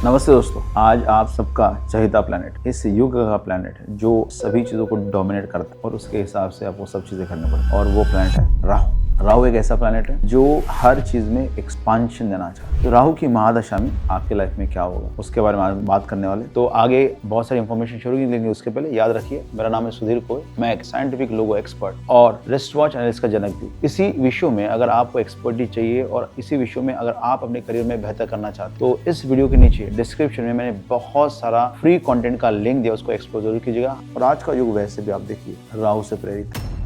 नमस्ते दोस्तों, आज आप सबका चहेता प्लैनेट, इस युग का प्लैनेट है जो सभी चीज़ों को डोमिनेट करता है और उसके हिसाब से आपको सब चीज़ें करनी पड़ती है, और वो प्लैनेट है राहु। राहु एक ऐसा प्लैनेट है जो हर चीज़ में एक्सपांशन देना चाहता है। तो राहु की महादशा में आपके लाइफ में क्या होगा उसके बारे में आज बात करने वाले। तो आगे बहुत सारी इंफॉर्मेशन शुरू की, लेकिन उसके पहले याद रखिए, मेरा नाम है सुधीर कोय, मैं एक साइंटिफिक लोगो एक्सपर्ट और रिस्ट वॉच एनालिस्ट का जनक भी। इसी विषयों में अगर आपको एक्सपर्टीज चाहिए और इसी विषयों में अगर आप अपने करियर में बेहतर करना चाहते हैं तो इस वीडियो के नीचे डिस्क्रिप्शन में मैंने बहुत सारा फ्री कंटेंट का लिंक दिया, उसको एक्सप्लोर जरूर कीजिएगा। और आज का युग वैसे भी आप देखिए राहु से प्रेरित है।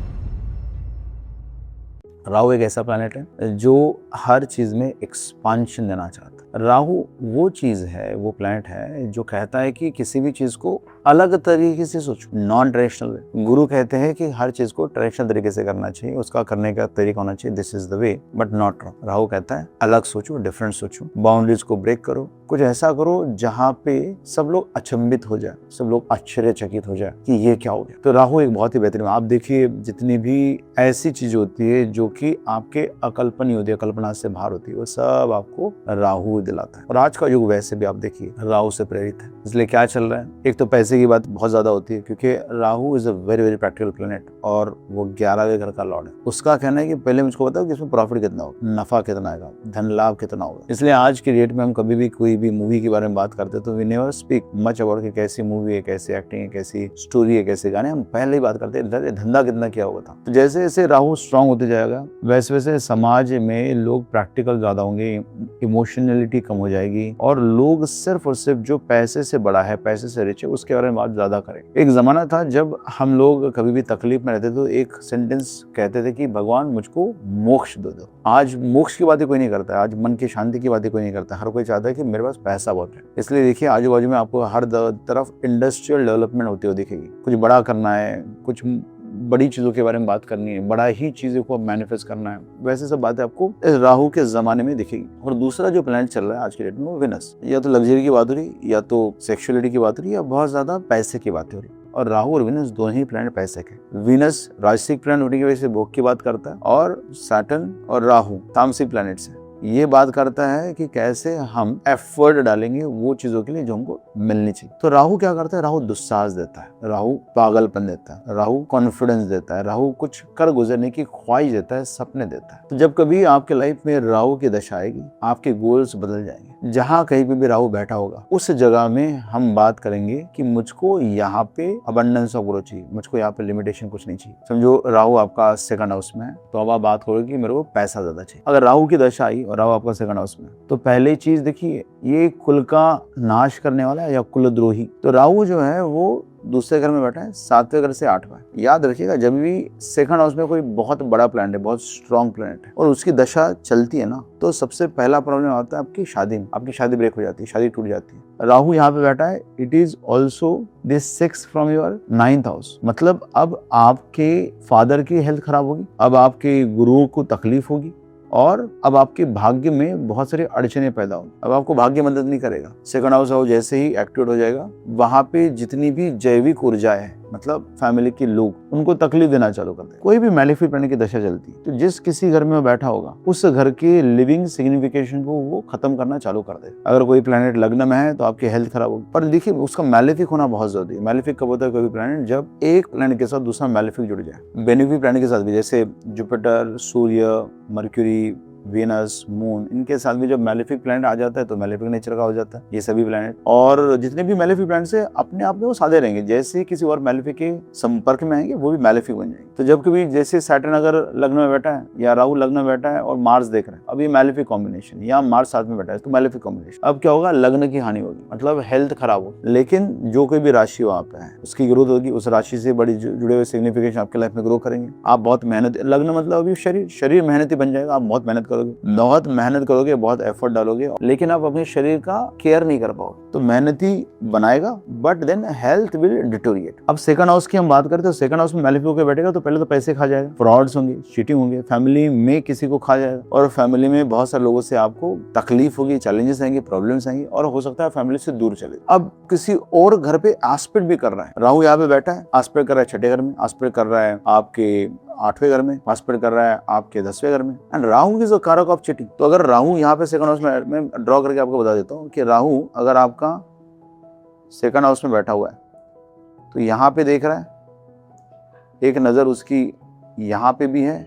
राहु एक ऐसा प्लैनेट है जो हर चीज में एक्सपांशन देना चाहता है। राहु वो चीज है, वो प्लैनेट है जो कहता है कि किसी भी चीज को अलग तरीके से सोचो, नॉन ट्रेडिशनल वे। गुरु कहते हैं कि हर चीज को ट्रेडिशनल तरीके से करना चाहिए, उसका करने का तरीका होना चाहिए, this is the way but not wrong. Rahu कहता है अलग सोचो, डिफरेंट सोचो, बाउंड्रीज को ब्रेक करो, कुछ ऐसा करो जहाँ पे सब लोग अचंभित हो जाए, सब लोग आश्चर्यचकित हो जाए कि ये क्या हो गया। तो राहु एक बहुत ही बेहतरीन, आप देखिए जितनी भी ऐसी चीज होती है जो कि आपके अकल्पनीय होती है, कल्पना से बाहर होती है, वो सब आपको राहु दिलाता है। और आज का युग वैसे भी आप देखिए राहु से प्रेरित है। इसलिए क्या चल रहा है, एक तो पैसे की बात बहुत ज्यादा होती है क्योंकि Rahu is a very very practical planet और वो 11वें घर का लॉर्ड है। उसका कहना है कि पहले मुझको बताओ कि इसमें प्रॉफिट कितना होगा, नफा कितना आएगा, धन लाभ कितना होगा। इसलिए आज की डेट में हम कभी भी कोई भी मूवी के बारे में बात करते हैं तो we never speak much about कि कैसी मूवी है, कैसी एक्टिंग है, कैसी स्टोरी है, कैसे गाने, हम पहले ही बात करते हैं धंधा कितना किया हुआ था। तो जैसे जैसे राहु स्ट्रांग होते जाएगा वैसे वैसे समाज में लोग प्रैक्टिकल ज्यादा होंगे, इमोशनलिटी कम हो जाएगी और लोग सिर्फ और सिर्फ जो पैसे से बड़ा है, पैसे से रिच है, उसके बारे में बात ज्यादा करेंगे। एक जमाना था जब हम लोग कभी भी तकलीफ में रहते तो एक सेंटेंस कहते थे कि भगवान मुझको मोक्ष दे दो। आज मोक्ष की बातें कोई नहीं करता है, आज मन की शांति की बातें कोई नहीं करता, हर कोई चाहता है कि मेरे पास पैसा बहुत है। इसलिए देखिए आजू बाजू में आपको हर तरफ इंडस्ट्रियल डेवलपमेंट होती हुई दिखेगी। कुछ बड़ा करना है, कुछ बड़ी चीजों के बारे में बात करनी है, बड़ा ही चीजों को मैनिफेस्ट करना है, वैसे सब बातें आपको इस राहु के जमाने में दिखेगी। और दूसरा जो प्लैनेट चल रहा है आज के डेट में वो विनस, या तो लग्जरी की बात हो रही, या तो सेक्सुअलिटी की बात हो रही, या बहुत ज्यादा पैसे की बात हो रही। और राहु और विनस दोनों ही प्लैनेट पैसे के। विनस राजसिक प्लैनेट होने की वजह से भोग की बात करता है और सैटर्न और राहु तामसिक प्लैनेट से ये बात करता है कि कैसे हम एफर्ट डालेंगे वो चीजों के लिए जो हमको मिलनी चाहिए। तो राहु क्या करता है, राहु दुस्साहस देता है, राहु पागलपन देता है, राहु कॉन्फिडेंस देता है, राहु कुछ कर गुजरने की ख्वाहिश देता है, सपने देता है। तो जब कभी आपके लाइफ में राहु की दशा आएगी आपके गोल्स बदल जाएंगे। जहाँ कहीं पे भी राहु बैठा होगा उस जगह में हम बात करेंगे कि मुझको यहाँ पे अबंडेंस ऑफ ग्रोथ चाहिए, मुझको यहाँ पे लिमिटेशन कुछ नहीं चाहिए। समझो राहु आपका सेकंड हाउस में है तो अब आप बात करोगे कि मेरे को पैसा ज्यादा चाहिए। अगर राहु की दशा आई और राहु आपका सेकंड हाउस में तो पहली चीज देखिए ये कुल का नाश करने वाला है या कुलद्रोही। तो राहु जो है वो दूसरे घर में बैठा है, 7वें घर से 8वां। याद रखिएगा जब भी सेकंड हाउस में कोई बहुत बड़ा प्लैनेट है, बहुत स्ट्रॉन्ग प्लैनेट है और उसकी दशा चलती है ना, तो सबसे पहला प्रॉब्लम आता है आपकी शादी में, आपकी शादी ब्रेक हो जाती है, शादी टूट जाती है। राहु यहाँ पे बैठा है, it is also this 6 from your 9th house. मतलब अब आपके फादर की हेल्थ खराब होगी, अब आपके गुरुओं को तकलीफ होगी और अब आपके भाग्य में बहुत सारी अड़चने पैदा होंगी। अब आपको भाग्य मदद नहीं करेगा। सेकंड हाउस जैसे ही एक्टिवेट हो जाएगा वहां पे जितनी भी जैविक ऊर्जा है, मतलब फैमिली के लोग, उनको तकलीफ देना चालू कर दे। कोई भी मैलेफिक प्लैनेट की दशा चलती है तो जिस किसी घर में वो बैठा होगा उस घर के लिविंग सिग्निफिकेशन को वो खत्म करना चालू कर दे। अगर कोई प्लैनेट लग्न में है तो आपकी हेल्थ खराब होगी। पर देखिए उसका मैलेफिक होना बहुत जरूरी है। मैलेफिक कब होता है, कोई भी प्लैनेट जब एक प्लैनेट के साथ दूसरा मैलेफिक जुड़ जाए। बेनिफिक प्लैनेट के साथ भी, जैसे जुपिटर, सूर्य, मर्क्यूरी, वीनस, मून, इनके साथ भी जब मैलेफिक प्लैनेट आ जाता है तो मैलेफिक नेचर का हो जाता है ये सभी प्लैनेट। और जितने भी मैलेफिक प्लैनेट है अपने आप में वो सादे रहेंगे, जैसे किसी और मैलेफिक के संपर्क में आएंगे वो भी मैलेफिक बन जाएंगे। तो जब कभी जैसे सैटर्न अगर लग्न में बैठा है या राहु लग्न में बैठा है और मार्स देख रहे हैं, अब ये मैलेफिक कॉम्बिनेशन, या मार्स साथ में बैठा है तो मैलेफिक कॉम्बिनेशन, अब क्या होगा, लग्न की हानि होगी, मतलब हेल्थ खराब होगी। लेकिन जो कोई भी राशि वहां पे है उसकी ग्रोथ होगी, उस राशि से बड़ी जुड़े हुए सिग्निफिकेशन आपके लाइफ में ग्रो करेंगे। आप बहुत मेहनत, लग्न मतलब अभी शरीर मेहनती बन जाएगा, आप बहुत मेहनत करोगे, बहुत मेहनत करोगे, बहुत एफर्ट डालोगे, लेकिन आप अपने शरीर का केयर नहीं कर पाओगे। तो मेहनती बनाएगा but then health will deteriorate. अब सेकंड हाउस की हम बात करते हैं तो सेकंड हाउस में मैलेफिक होकर बैठेगा तो पहले तो पैसे खा जाएगा, फ्रॉड्स होंगे, चीटिंग होंगे, फैमिली में किसी को खा जाएगा और फैमिली में बहुत सारे लोगों से आपको तकलीफ होगी, चैलेंजेस आएंगे, प्रॉब्लम्स आएंगे और हो सकता है फैमिली से दूर चले। अब किसी और घर पे एस्पेक्ट भी कर रहा है, राहु यहाँ पे बैठा है, एस्पेक्ट कर रहा है छठे घर में, एस्पेक्ट कर रहा है आपके 8वें घर में, पार्टिसिपेट कर रहा है आपके 10वें घर में। एंड राहु इज अ कारक ऑफ चीटिंग। तो अगर राहु यहाँ पे सेकंड हाउस में, मैं ड्रॉ करके आपको बता देता हूँ कि राहु अगर आपका सेकंड हाउस में बैठा हुआ है तो यहाँ पे देख रहा है, एक नज़र उसकी यहाँ पे भी है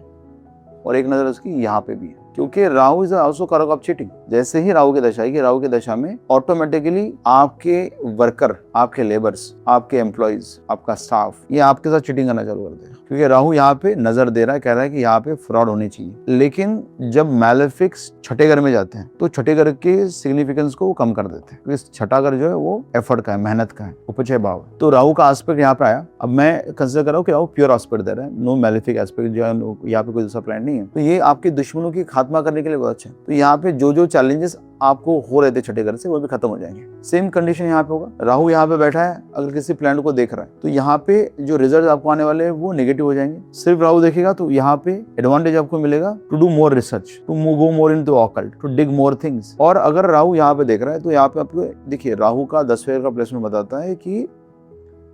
और एक नज़र उसकी यहाँ पे भी है, क्योंकि राहु इज आल्सो कारक ऑफ चीटिंग। जैसे ही राहु की दशा आएगी, राहु की दशा में ऑटोमेटिकली आपके वर्कर, आपके लेबर्स, आपके एम्प्लॉइज, आपका स्टाफ, ये आपके साथ चीटिंग करना चालू कर देगा, क्योंकि राहु यहाँ पे नजर दे रहा है, कह रहा है कि यहाँ पे फ्रॉड होनी चाहिए। लेकिन जब मैलेफिक्स छठे घर में जाते हैं तो छठे घर के सिग्निफिकेंस को वो कम कर देते हैं, क्योंकि छठा घर जो है वो एफर्ट का है, मेहनत का है, उपचय भाव है। तो राहु का एस्पेक्ट यहाँ पे आया। अब मैं कंसिडर कर रहा हूँ कि राहु प्योर एस्पेक्ट दे रहा है, नो मैलेफिक एस्पेक्ट, जो है यहाँ पे कोई दूसरा प्लान नहीं है। तो ये आपके दुश्मनों की खात्मा करने के लिए बहुत अच्छा है। तो यहाँ पे जो जो चैलेंजेस आपको हो रहे थे छठे घर से वो भी खत्म हो जाएंगे। सेम कंडीशन यहाँ पे होगा। राहु यहाँ पे बैठा है, अगर किसी प्लान को देख रहा है तो यहाँ पे जो रिजल्ट आपको आने वाले हैं वो नेगेटिव हो जाएंगे। सिर्फ राहु देखेगा तो यहाँ पे एडवांटेज आपको मिलेगा to do more research, to go more into occult, to dig more things. और अगर राहु यहाँ पे देख रहा है तो यहाँ पे आपको देखिए, राहु का 10वें का प्लेसमेंट बताता है कि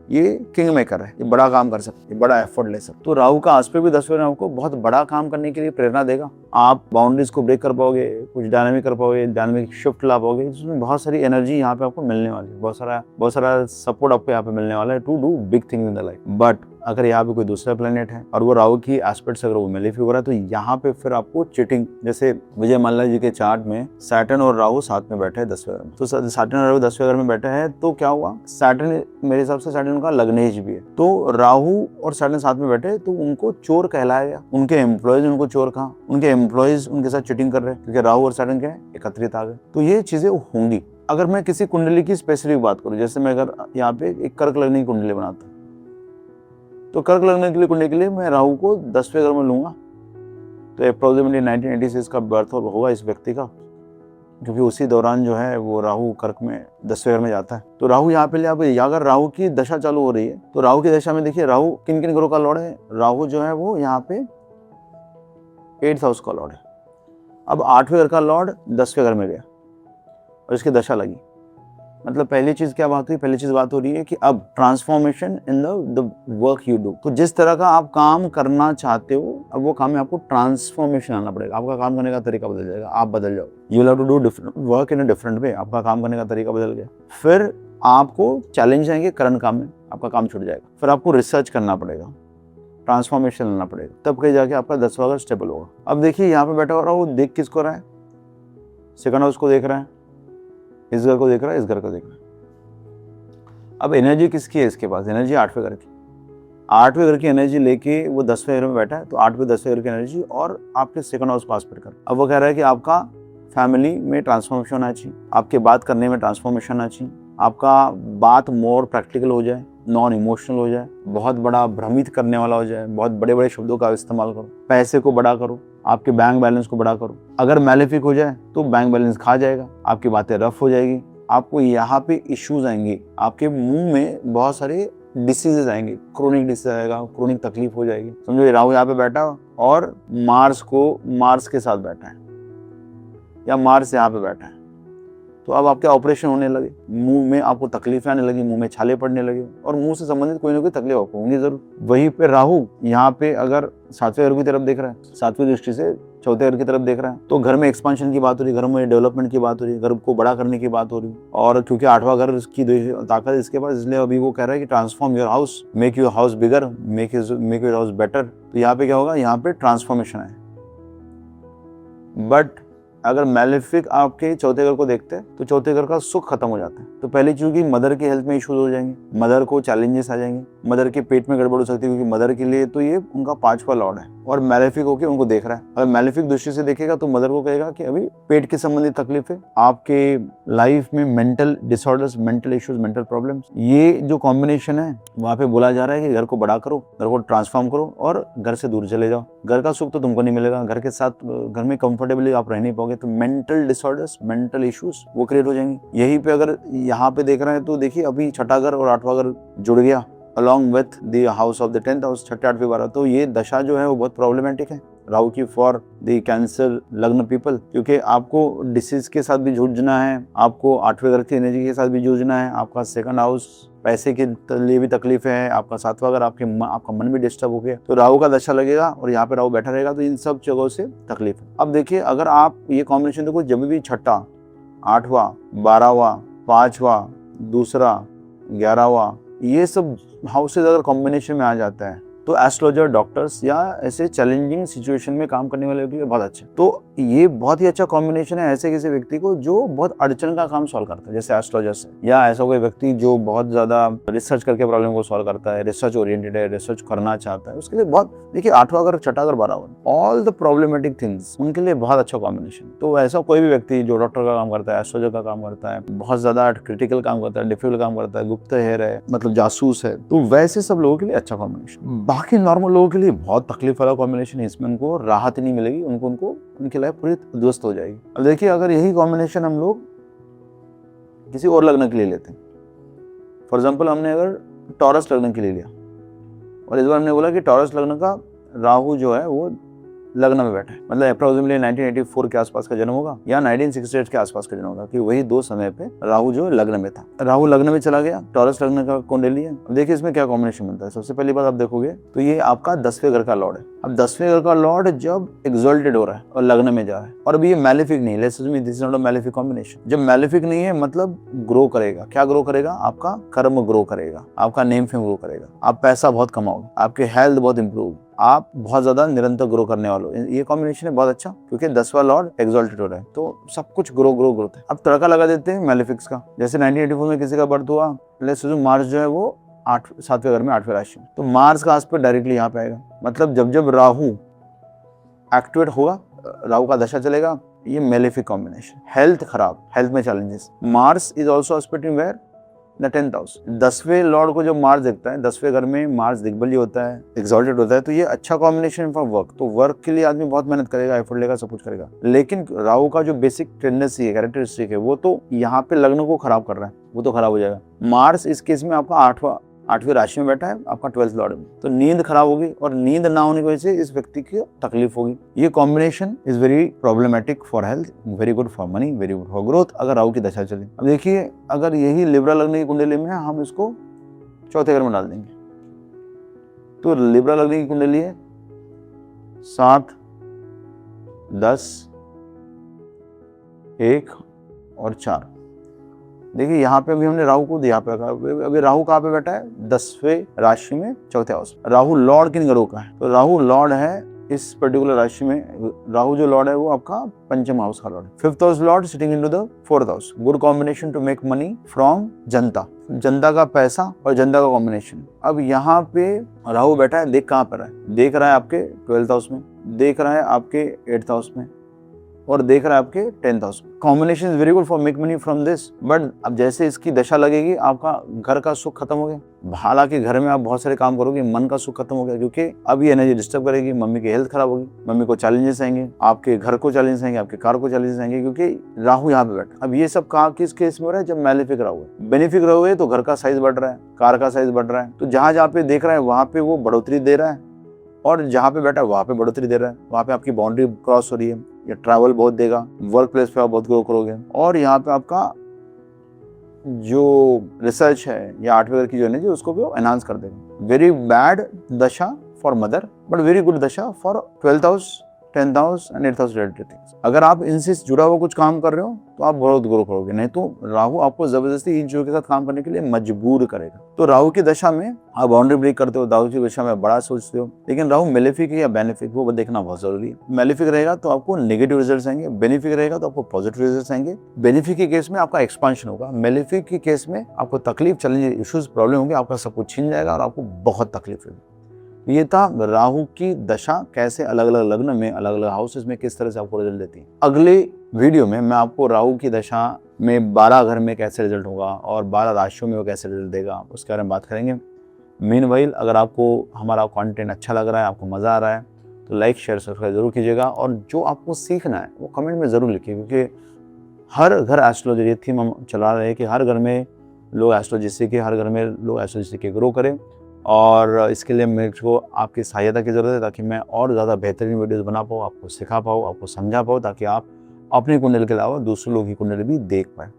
ये किंग मेकर है, ये बड़ा काम कर सकते, बड़ा एफर्ट ले सकते। तो राहु का एस्पेक्ट भी 10वें में आपको बहुत बड़ा काम करने के लिए प्रेरणा देगा। आप बाउंड्रीज को ब्रेक कर पाओगे, कुछ डायनामिक कर पाओगे, डायनामिक शिफ्ट ला पाओगे, जिसमें बहुत सारी एनर्जी यहाँ पे आपको मिलने वाली है, बहुत सारा सपोर्ट आपको यहाँ पे मिलने वाला है to do big thing in the life. But अगर यहाँ पे कोई दूसरा प्लेनेट है और वो राहु की एस्पेक्ट से अगर वो मेलेफिक हो रहा है तो यहाँ पे फिर आपको चीटिंग, जैसे विजय माल्या जी के चार्ट में सैटर्न और राहु साथ में बैठे हैं 10वें घर में, तो सैटर्न और राहु 10वें घर में बैठे हैं तो क्या हुआ, सैटर्न, मेरे हिसाब से सैटर्न का लग्नेज भी है, तो राहु और सैटर्न साथ में बैठे तो उनको चोर कहलाया गया। उनके एम्प्लॉयज उनको चोर कहा, उनके एम्प्लॉयज उनके साथ चीटिंग कर रहे हैं, क्योंकि राहु और सैटर्न क्या एकत्रित आ गए। तो ये चीजें होंगी। अगर मैं किसी कुंडली की स्पेसिफिक बात करूं, जैसे मैं अगर यहाँ पे एक कर्क लगने की कुंडली बनाता तो कर्क लगने के लिए कुंडली के लिए मैं राहु को 10वें घर में लूंगा तो अप्रोक्सीमेटली 1986 का बर्थ होगा इस व्यक्ति का, क्योंकि उसी दौरान जो है वो राहु कर्क में 10वें घर में जाता है। तो राहु यहाँ पे ले, अगर राहु की दशा चालू हो रही है तो राहु की दशा में देखिए राहु किन किन ग्रहों का लॉर्ड है। राहु जो है वो यहाँ पे 8th हाउस का लॉर्ड है। अब 8वें घर का लॉर्ड 10वें घर में गया और इसकी दशा लगी। मतलब पहली चीज क्या बात हुई, पहली चीज बात हो रही है कि अब transformation in the work you do. तो जिस तरह का आप काम करना चाहते हो, अब वो काम में आपको ट्रांसफॉर्मेशन आना पड़ेगा। आपका काम करने का तरीका बदल जाएगा, आप बदल जाओ। You will have to do different work in a different way. आपका काम करने का तरीका बदल गया। फिर आपको चैलेंज आएंगे करंट काम में, आपका काम छूट जाएगा। फिर आपको रिसर्च करना पड़ेगा, ट्रांसफॉर्मेशन लाना पड़ेगा, तब कहीं जाके आपका 10वां घर स्टेबल होगा। अब देखिए यहाँ पे बैठा हो रहा, वो देख किसको रहा है, सेकंड हाउस को देख रहा है, इस घर को देख रहा है, इस घर को देख रहा है। अब एनर्जी किसकी है इसके पास, एनर्जी 8वें घर की। 8वें घर की एनर्जी लेके वो 10वें घर में बैठा है, तो 8वें 10वें घर की एनर्जी और आपके सेकंड हाउस पास पर कर। अब वो कह रहा है कि आपका फैमिली में ट्रांसफॉर्मेशन आना चाहिए, आपके बात करने में ट्रांसफॉर्मेशन आना चाहिए, आपका बात मोर प्रैक्टिकल हो जाए, नॉन इमोशनल हो जाए, बहुत बड़ा भ्रमित करने वाला हो जाए, बहुत बड़े बड़े शब्दों का इस्तेमाल करो, पैसे को बड़ा करो, आपके बैंक बैलेंस को बड़ा करो। अगर मैलेफिक हो जाए तो बैंक बैलेंस खा जाएगा, आपकी बातें रफ हो जाएगी, आपको यहाँ पे इश्यूज आएंगे, आपके मुंह में बहुत सारे डिसीजेज आएंगे, क्रोनिक डिसीज आएगा, क्रोनिक तकलीफ हो जाएगी। समझो राहु यहाँ पे बैठा और मार्स के साथ बैठा है या मार्स यहाँ पे बैठा है, तो अब आपके ऑपरेशन होने लगे, मुंह में आपको तकलीफ आने लगी, मुंह में छाले पड़ने लगे और मुंह से संबंधित कोई ना कोई तकलीफ आपको होंगी जरूर। वहीं पे राहु यहाँ पे अगर 7वें घर की तरफ देख रहा है, 7वीं दृष्टि से 4थे घर की तरफ देख रहा है, तो घर में एक्सपांशन की बात हो रही है, घर में डेवलपमेंट की बात हो रही है, घर को बड़ा करने की बात हो रही है। और क्योंकि 8वां घर की ताकत इसके पास, इसलिए अभी वो कह रहा है कि transform your house, make your house bigger, make your house better. तो यहाँ पे क्या होगा, यहाँ पे ट्रांसफॉर्मेशन है। बट अगर मैलेफिक आपके 4थे घर को देखते हैं तो 4थे घर का सुख खत्म हो जाता है। तो पहली चीज की मदर की हेल्थ में इश्यूज हो जाएंगे, मदर को चैलेंजेस आ जाएंगे, मदर के पेट में गड़बड़ हो सकती है, क्योंकि मदर के लिए तो ये उनका 5वां लॉर्ड है और मैलेफिक होके उनको देख रहा है। अगर मैलेफिक दृष्टि से देखेगा तो मदर को कहेगा कि अभी पेट के संबंधित तकलीफ है, आपके लाइफ में mental disorders, mental issues, mental problems, ये जो कॉम्बिनेशन है वहाँ पे बोला जा रहा है कि घर को बड़ा करो, घर को ट्रांसफॉर्म करो और घर से दूर चले जाओ। घर का सुख तो तुमको नहीं मिलेगा, घर के साथ घर में कंफर्टेबली आप रह नहीं पाओगे, तो मेंटल डिसऑर्डर्स, मेंटल इश्यूज वो क्रिएट हो जाएंगे। यहीं पे अगर यहाँ पे देख रहे हैं तो देखिए अभी 6ठा घर और 8वां घर जुड़ गया along with the house of the 10th house, 6, 8, 12। तो ये दशा जो है वो बहुत प्रॉब्लमेटिक है राहु की फॉर द कैंसर लग्न पीपल, क्योंकि आपको डिसीज के साथ भी जूझना है, आपको 8वें घर की एनर्जी के साथ भी जूझना है, आपका सेकंड हाउस पैसे के लिए भी तकलीफें हैं, आपका सातवां घर आपका मन भी डिस्टर्ब हो गया, तो राहु का दशा लगेगा और यहाँ पे राहु बैठा रहेगा, तो इन सब जगहों से तकलीफ है। अब देखिए, अगर आप ये कॉम्बिनेशन देखो, जब भी छठा, आठवां, 12वां, 5वां, दूसरा, 11वां, ये सब हाउसेज अगर कॉम्बिनेशन में आ जाता है तो एस्ट्रोलॉजर, डॉक्टर्स या ऐसे चैलेंजिंग सिचुएशन में काम करने वाले के लिए बहुत अच्छा। तो ये बहुत ही अच्छा कॉम्बिनेशन है ऐसे किसी व्यक्ति को जो बहुत अड़चन का काम सॉल्व करता है, जैसे एस्ट्रोलॉजर से, या ऐसा कोई व्यक्ति जो बहुत ज्यादा रिसर्च करके प्रॉब्लम को सॉल्व करता है, रिसर्च ओरिएंटेड है, रिसर्च करना चाहता है, उसके लिए बहुत, देखिए 8वां घर, छठा घर, 12वां, ऑल द प्रॉब्लमेटिक थिंग्स, उनके लिए बहुत अच्छा कॉम्बिनेशन। तो ऐसा कोई भी व्यक्ति जो डॉक्टर का काम करता है, एस्ट्रोलॉजर का काम करता है, बहुत ज्यादा क्रिटिकल काम करता है, डिफिकल्ट काम करता है, गुप्तहेर है, मतलब जासूस है, तो वैसे सब लोगों के लिए अच्छा कॉम्बिनेशन। बाकी नॉर्मल लोगों के लिए बहुत तकलीफ वाला कॉम्बिनेशन है, इसमें उनको राहत नहीं मिलेगी, उनकी लाइफ पूरी ध्वस्त हो जाएगी। अब देखिए, अगर यही कॉम्बिनेशन हम लोग किसी और लग्न के लिए लेते हैं, फॉर एग्जाम्पल हमने अगर टॉरस लग्न के लिए लिया, और इस बार हमने बोला कि टॉरस लग्न का राहु जो है वो लग्न में बैठा है, मतलब अप्रोक्सीमेटली 1984 के आसपास का जन्म होगा या 1968 के आसपास का जन्म होगा, कि वही 2 समय पे राहु जो लग्न में था। राहु लग्न में चला गया, टॉरस लग्न का कुंडली है। देखिए इसमें क्या कॉम्बिनेशन बनता है। सबसे पहली बात आप देखोगे तो ये आपका 10वें घर का लॉर्ड है। अब 10वें घर का लॉर्ड जब एक्सॉल्टेड हो रहा है और लग्न में जा रहा है, और अभी ये मैलेफिक नहीं, let's assume this is not a malefic combination. जब मैलेफिक नहीं है मतलब ग्रो करेगा, क्या ग्रो करेगा? आपका कर्म ग्रो करेगा, आपका नेम फेम ग्रो करेगा, आप पैसा बहुत कमाओगे, आपके हेल्थ बहुत इंप्रूव, आप बहुत ज्यादा निरंतर ग्रो करने वाले हो। ये कॉम्बिनेशन है बहुत अच्छा, क्योंकि 10वां लॉर्ड एक्सॉल्टेड हो रहा है, तो सब कुछ ग्रो है। अब तड़का लगा देते हैं मैलेफिक्स का। जैसे 1984 में किसी का बर्थ हुआ, लेट्स अज्यूम मार्स जो है वो 7वें घर में 8वें राशि में, तो मार्स का एस्पेक्ट डायरेक्टली यहाँ पे आएगा। मतलब जब राहु एक्टिवेट होगा, राहु का दशा चलेगा, ये मेलेफिक कॉम्बिनेशन। हेल्थ खराब, हेल्थ में challenges. Mars is also aspecting where the 10th house. 10वें लॉर्ड को जब मार्स देखता है, 10वें घर में मार्स दिग्बल्य होता है, एक्सॉल्टेड होता है, तो ये अच्छा कॉम्बिनेशन फॉर वर्क। तो वर्क के लिए आदमी बहुत मेहनत करेगा, एफर्ट लेगा, सब कुछ करेगा, लेकिन राहु का जो बेसिक टेंडेंसी है, कैरेक्टरिस्टिक है, वो तो यहाँ पे लग्न को खराब कर रहा है, वो तो खराब हो जाएगा। मार्स इस केस में आपका 8वीं राशि में बैठा है, आपका 12th लॉर्ड में, तो नींद खराब होगी, और नींद ना होने की वजह से इस व्यक्ति की तकलीफ होगी। ये combination is very problematic for health, very good for money, very good for growth, अगर राहु की दशा चले। अब देखिए, अगर यही लिब्रा लग्न की कुंडली में है, हम इसको 4थे घर में डाल देंगे, तो लिब्रा लग्न की कुंडली है 7, 10, 1 और 4। देखिए यहाँ पे अभी हमने राहु को दिया पे, अभी राहु कहाँ पे बैठा है? 10वें राशि में 4थे हाउस। राहु लॉर्ड किन ग्रहों का है? तो राहु लॉर्ड है इस पर्टिकुलर राशि में, राहु जो लॉर्ड है वो आपका 5th हाउस का लॉर्ड है। 5th house lord sitting into the 4th house. Good combination to make money from जनता, जनता का पैसा और जनता का कॉम्बिनेशन। अब यहाँ पे राहु बैठा है, देख कहाँ पर है? देख रहा है आपके 12th हाउस में, देख रहा है आपके 8th हाउस में, और देख रहा है आपके 10th हाउस में। Combination is very good for make money from this, but अब जैसे इसकी दशा लगेगी, आपका घर का सुख खत्म हो गया। हालांकि घर में आप बहुत सारे काम करोगे, मन का सुख खत्म हो गया, क्योंकि अब ये एनर्जी डिस्टर्ब करेगी, मम्मी की हेल्थ खराब होगी, मम्मी को चैलेंजेस आएंगे, आपके घर को चैलेंजेस आएंगे, आपके कार को चैलेंजेस आएंगे, क्योंकि राहु यहाँ पे बैठा। अब ये सब कहाँ किस केस में हो रहा है? जब मैलेफिक राहु है। बेनिफिक राहु है तो घर का साइज बढ़ रहा है, कार का साइज बढ़ रहा है, तो जहां जहाँ पे देख रहा है वहां पे वो बढ़ोतरी दे रहा है, और जहाँ पे बैठा है वहां पे बढ़ोतरी दे रहा है, वहां पे आपकी बाउंड्री क्रॉस हो रही है, या ट्रैवल बहुत देगा, वर्क प्लेस पे आप बहुत ग्रो करोगे, और यहाँ पे आपका जो रिसर्च है या 8वें घर की जो एनर्जी उसको भी एनहांस कर देगा। वेरी बैड दशा for mother, but very good दशा for 12th house, 10th house and 8th house related things. अगर आप इनसे जुड़ा हुआ कुछ काम कर रहे हो तो आप बहुत ग्रो करोगे, नहीं तो राहु आपको जबरदस्ती इन चीजों के साथ काम करने के लिए मजबूर करेगा। तो राहु की दशा में आप बाउंड्री ब्रेक करते हो, राहु की दशा में बड़ा सोचते हो, लेकिन राहु मेलेफिक है या बेनिफिक, वो देखना बहुत जरूरी है। मेलेफिक रहेगा तो आपको नेगेटिव रिजल्ट्स आएंगे, बेनिफिक रहेगा तो आपको पॉजिटिव रिजल्ट्स आएंगे। बेनिफिक के केस में आपका एक्सपांशन होगा, मेलेफिक के केस में आपको तकलीफ, चैलेंज, इश्यूज, प्रॉब्लम होंगे, आपका सब कुछ छीन जाएगा और आपको बहुत तकलीफ होगी। ये था राहु की दशा कैसे अलग अलग लग्न में, अलग अलग हाउसेस में किस तरह से आपको रिजल्ट देती है। अगले वीडियो में मैं आपको राहु की दशा में 12 घर में कैसे रिजल्ट होगा और 12 राशियों में वो कैसे रिजल्ट देगा, उसके बारे में बात करेंगे। मीनवाइल, अगर आपको हमारा कंटेंट अच्छा लग रहा है, आपको मज़ा आ रहा है, तो लाइक शेयर सब्सक्राइब जरूर कीजिएगा, और जो आपको सीखना है वो कमेंट में ज़रूर लिखिए, क्योंकि हर घर एस्ट्रोलॉजी, ये थीम हम चला रहे हैं कि हर घर में लोग एस्ट्रोलॉजी सीखे, हर घर में लोग एस्ट्रोलॉजी सीख के ग्रो करें, और इसके लिए मेरे को आपकी सहायता की ज़रूरत है, ताकि मैं और ज़्यादा बेहतरीन वीडियोज़ बना पाऊँ, आपको सिखा पाऊँ, आपको समझा पाऊँ, ताकि आप अपनी कुंडली के अलावा दूसरे लोगों की कुंडली भी देख पाएँ।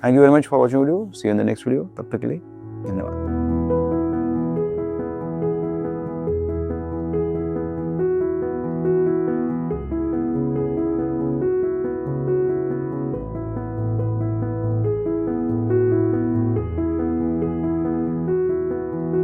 Thank you very much for watching video. See you in the next video. तब तक के लिए धन्यवाद।